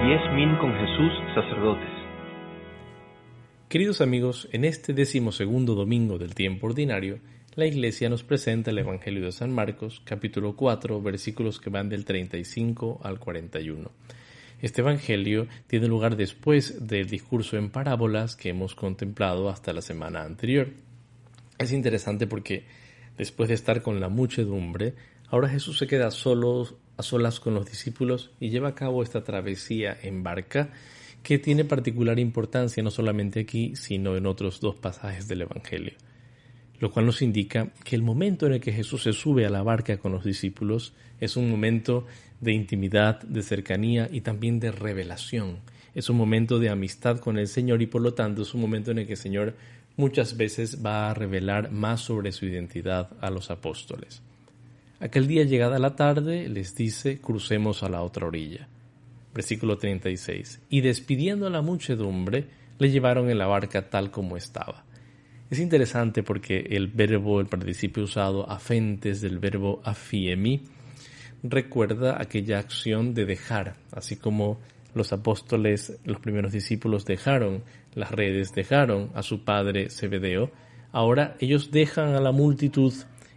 10 Min con Jesús, sacerdotes. Queridos amigos, en este 12º domingo del tiempo ordinario, la Iglesia nos presenta el Evangelio de San Marcos, capítulo 4, versículos que van del 35 al 41. Este Evangelio tiene lugar después del discurso en parábolas que hemos contemplado hasta la semana anterior. Es interesante porque después de estar con la muchedumbre, ahora Jesús se queda a solas con los discípulos y lleva a cabo esta travesía en barca que tiene particular importancia no solamente aquí, sino en otros dos pasajes del Evangelio. Lo cual nos indica que el momento en el que Jesús se sube a la barca con los discípulos es un momento de intimidad, de cercanía y también de revelación. Es un momento de amistad con el Señor y por lo tanto es un momento en el que el Señor muchas veces va a revelar más sobre su identidad a los apóstoles. Aquel día, llegada la tarde, les dice: crucemos a la otra orilla. Versículo 36. Y despidiendo a la muchedumbre, le llevaron en la barca tal como estaba. Es interesante porque el participio usado afentes del verbo afiemi recuerda aquella acción de dejar, así como los apóstoles, los primeros discípulos dejaron las redes, dejaron a su padre Zebedeo. Ahora ellos dejan a la multitud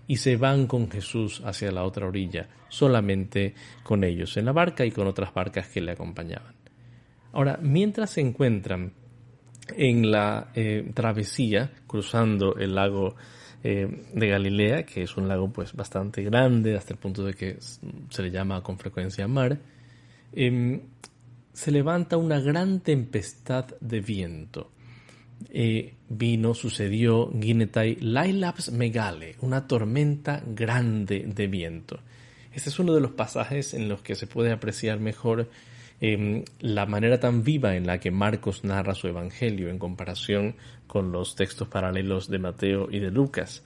y se van con Jesús hacia la otra orilla, solamente con ellos en la barca y con otras barcas que le acompañaban. Ahora, mientras se encuentran en la travesía, cruzando el lago de Galilea, que es un lago pues bastante grande, hasta el punto de que se le llama con frecuencia mar, se levanta una gran tempestad de viento. Sucedió Ginetai Lailaps Megale, una tormenta grande de viento. Este es uno de los pasajes en los que se puede apreciar mejor la manera tan viva en la que Marcos narra su evangelio en comparación con los textos paralelos de Mateo y de Lucas.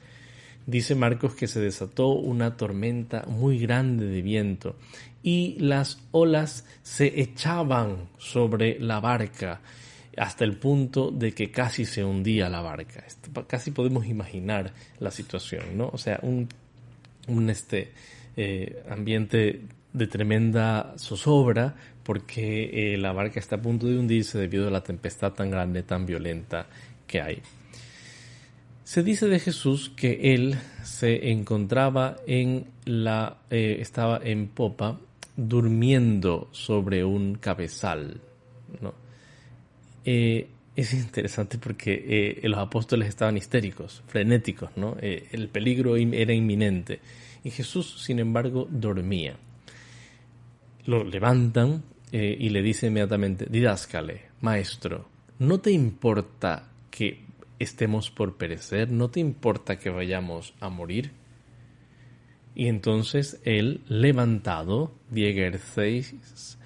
Dice Marcos que se desató una tormenta muy grande de viento y las olas se echaban sobre la barca hasta el punto de que casi se hundía la barca. Casi podemos imaginar la situación, ¿no? O sea, un ambiente de tremenda zozobra porque la barca está a punto de hundirse debido a la tempestad tan grande, tan violenta que hay. Se dice de Jesús que él se encontraba estaba en popa durmiendo sobre un cabezal, ¿no? Es interesante porque los apóstoles estaban histéricos, frenéticos, ¿no? El peligro era inminente y Jesús, sin embargo, dormía. Lo levantan y le dice inmediatamente: didáscale, maestro, ¿no te importa que estemos por perecer? ¿No te importa que vayamos a morir? Y entonces él, levantado, diegerceis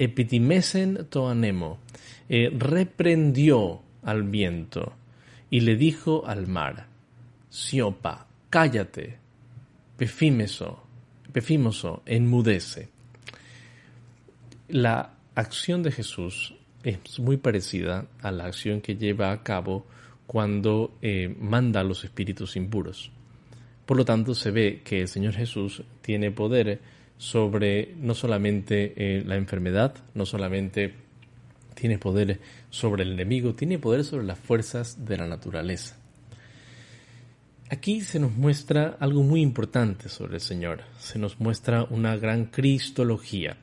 epitimesen toanemo, reprendió al viento y le dijo al mar: siopa, cállate, pefímoso, enmudece. La acción de Jesús es muy parecida a la acción que lleva a cabo cuando manda a los espíritus impuros. Por lo tanto, se ve que el Señor Jesús tiene poder sobre no solamente la enfermedad, no solamente tiene poder sobre el enemigo, tiene poder sobre las fuerzas de la naturaleza. Aquí se nos muestra algo muy importante sobre el Señor. Se nos muestra una gran cristología.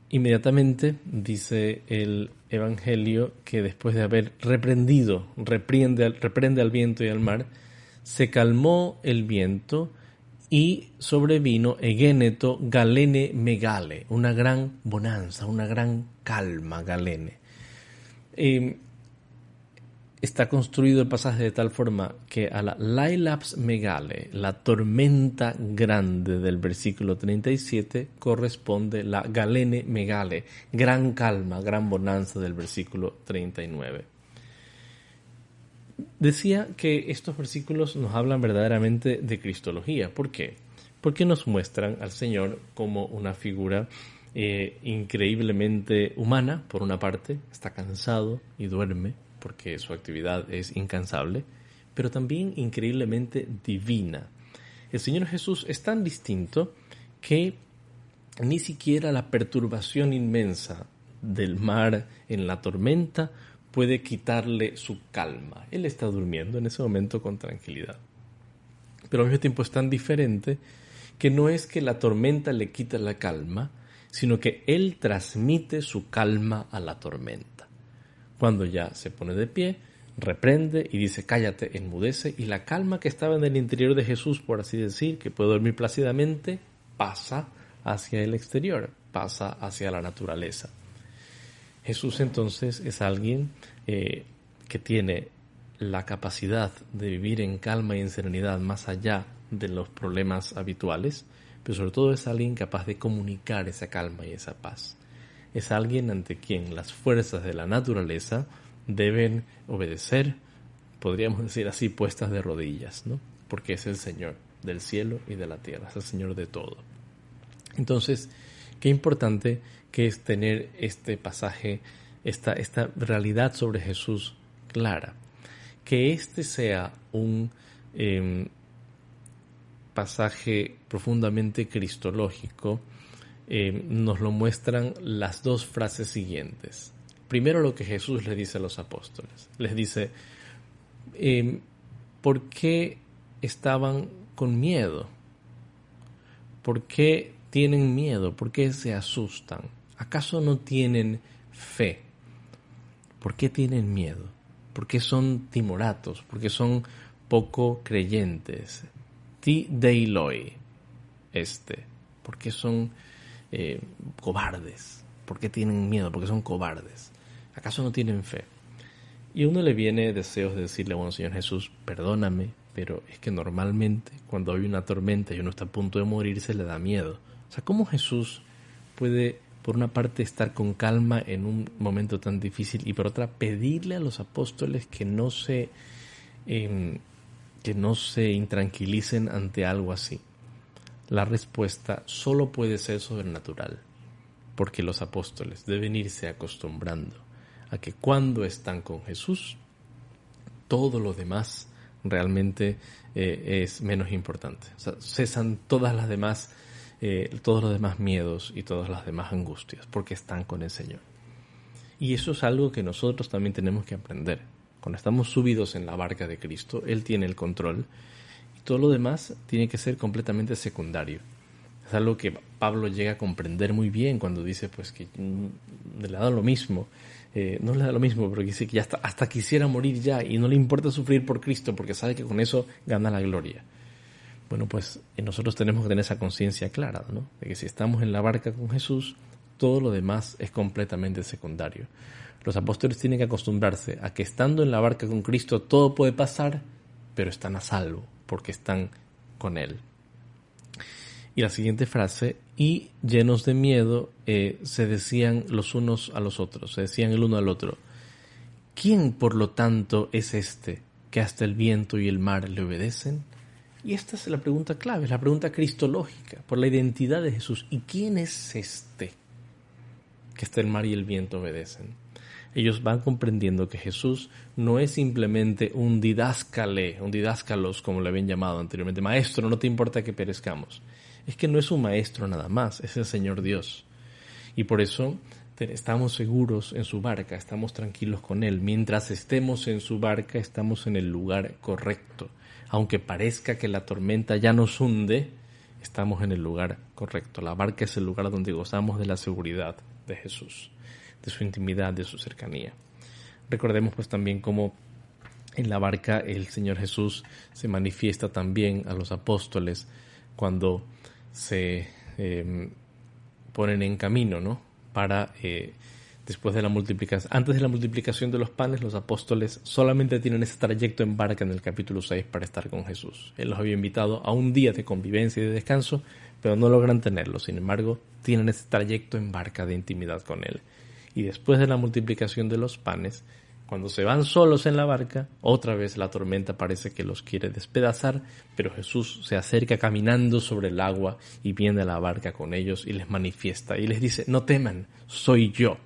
Inmediatamente dice el Evangelio que después de haber reprende al viento y al mar, se calmó el viento y sobrevino egéneto galene megale, una gran bonanza, una gran calma galene. Está construido el pasaje de tal forma que a la Lailaps Megale, la tormenta grande del versículo 37, corresponde la Galene Megale, gran calma, gran bonanza del versículo 39. Decía que estos versículos nos hablan verdaderamente de cristología. ¿Por qué? Porque nos muestran al Señor como una figura increíblemente humana. Por una parte, está cansado y duerme, porque su actividad es incansable, pero también increíblemente divina. El Señor Jesús es tan distinto que Ni siquiera la perturbación inmensa del mar en la tormenta puede quitarle su calma. Él está durmiendo en ese momento con tranquilidad. Pero al mismo tiempo es tan diferente que no es que la tormenta le quita la calma, sino que él transmite su calma a la tormenta. Cuando ya se pone de pie, reprende y dice cállate, enmudece, y la calma que estaba en el interior de Jesús, por así decir, que puede dormir plácidamente, pasa hacia el exterior, pasa hacia la naturaleza. Jesús entonces es alguien que tiene la capacidad de vivir en calma y en serenidad más allá de los problemas habituales, pero sobre todo es alguien capaz de comunicar esa calma y esa paz. Es alguien ante quien las fuerzas de la naturaleza deben obedecer, podríamos decir así, puestas de rodillas, ¿no? Porque es el Señor del cielo y de la tierra, es el Señor de todo. Entonces, qué importante que es tener este pasaje, esta realidad sobre Jesús clara. Que este sea un pasaje profundamente cristológico, nos lo muestran las dos frases siguientes. Primero, lo que Jesús le dice a los apóstoles. Les dice, ¿por qué estaban con miedo? ¿Por qué tienen miedo? ¿Por qué se asustan? ¿Acaso no tienen fe? ¿Por qué tienen miedo? ¿Por qué son timoratos? ¿Por qué son poco creyentes? Ti deiloi, ¿por qué son cobardes? ¿Por qué tienen miedo? ¿Por qué son cobardes? ¿Acaso no tienen fe? Y a uno le viene deseos de decirle, bueno, Señor Jesús, perdóname, pero es que normalmente cuando hay una tormenta y uno está a punto de morir, se le da miedo. O sea, ¿cómo Jesús puede, por una parte, estar con calma en un momento tan difícil y por otra, pedirle a los apóstoles que no se intranquilicen ante algo así? La respuesta solo puede ser sobrenatural, porque los apóstoles deben irse acostumbrando a que cuando están con Jesús, todo lo demás realmente es menos importante. O sea, cesan todos los demás miedos y todas las demás angustias, porque están con el Señor. Y eso es algo que nosotros también tenemos que aprender. Cuando estamos subidos en la barca de Cristo, Él tiene el control y todo lo demás tiene que ser completamente secundario. Es algo que Pablo llega a comprender muy bien cuando dice pues que le da lo mismo, no le da lo mismo, pero dice que ya hasta quisiera morir ya y no le importa sufrir por Cristo porque sabe que con eso gana la gloria. Bueno, pues nosotros tenemos que tener esa conciencia clara, ¿no? De que si estamos en la barca con Jesús, todo lo demás es completamente secundario. Los apóstoles tienen que acostumbrarse a que estando en la barca con Cristo todo puede pasar, pero están a salvo porque están con Él. Y la siguiente frase, y llenos de miedo, se decían los unos a los otros, se decían el uno al otro, ¿quién por lo tanto es este que hasta el viento y el mar le obedecen? Y esta es la pregunta clave, es la pregunta cristológica, por la identidad de Jesús. ¿Y quién es este que hasta el mar y el viento obedecen? Ellos van comprendiendo que Jesús no es simplemente un didáscalos, como le habían llamado anteriormente. Maestro, no te importa que perezcamos. Es que no es un maestro nada más, es el Señor Dios. Y por eso estamos seguros en su barca, estamos tranquilos con Él. Mientras estemos en su barca, estamos en el lugar correcto. Aunque parezca que la tormenta ya nos hunde, estamos en el lugar correcto. La barca es el lugar donde gozamos de la seguridad de Jesús, de su intimidad, de su cercanía. Recordemos pues también cómo en la barca el Señor Jesús se manifiesta también a los apóstoles cuando se ponen en camino, ¿no? Para después de la multiplicación, antes de la multiplicación de los panes, los apóstoles solamente tienen ese trayecto en barca en el capítulo 6 para estar con Jesús. Él los había invitado a un día de convivencia y de descanso, pero no logran tenerlo. Sin embargo, tienen ese trayecto en barca de intimidad con Él. Y después de la multiplicación de los panes, cuando se van solos en la barca, otra vez la tormenta parece que los quiere despedazar, pero Jesús se acerca caminando sobre el agua y viene a la barca con ellos y les manifiesta y les dice, no teman, soy yo.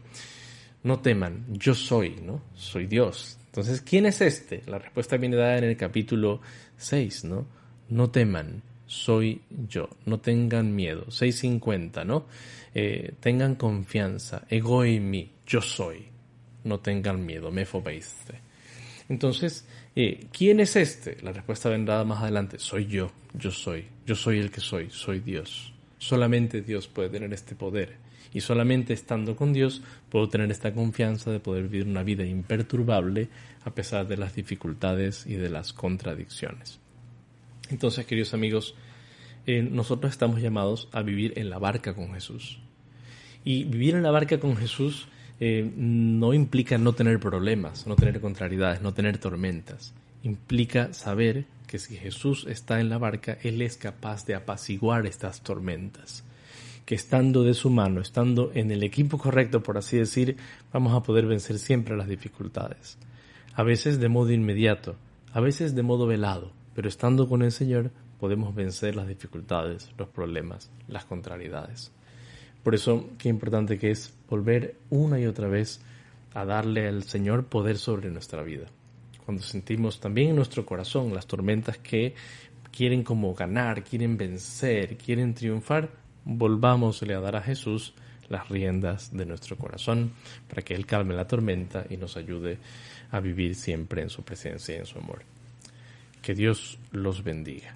No teman, yo soy, ¿no? Soy Dios. Entonces, ¿quién es este? La respuesta viene dada en el capítulo 6, ¿no? No teman, soy yo. No tengan miedo. 6:50, ¿no? Tengan confianza. Ego en mí. Yo soy. No tengan miedo. Me fobeiste. Entonces, ¿quién es este? La respuesta vendrá más adelante. Soy yo. Yo soy. Yo soy el que soy. Soy Dios. Solamente Dios puede tener este poder. Y solamente estando con Dios puedo tener esta confianza de poder vivir una vida imperturbable a pesar de las dificultades y de las contradicciones. Entonces, queridos amigos, nosotros estamos llamados a vivir en la barca con Jesús. Y vivir en la barca con Jesús no implica no tener problemas, no tener contrariedades, no tener tormentas. Implica saber que si Jesús está en la barca, Él es capaz de apaciguar estas tormentas. Que estando de su mano, estando en el equipo correcto, por así decir, vamos a poder vencer siempre las dificultades. A veces de modo inmediato, a veces de modo velado, pero estando con el Señor podemos vencer las dificultades, los problemas, las contrariedades. Por eso, qué importante que es volver una y otra vez a darle al Señor poder sobre nuestra vida. Cuando sentimos también en nuestro corazón las tormentas que quieren como ganar, quieren vencer, quieren triunfar, volvámosle a dar a Jesús las riendas de nuestro corazón para que Él calme la tormenta y nos ayude a vivir siempre en su presencia y en su amor. Que Dios los bendiga.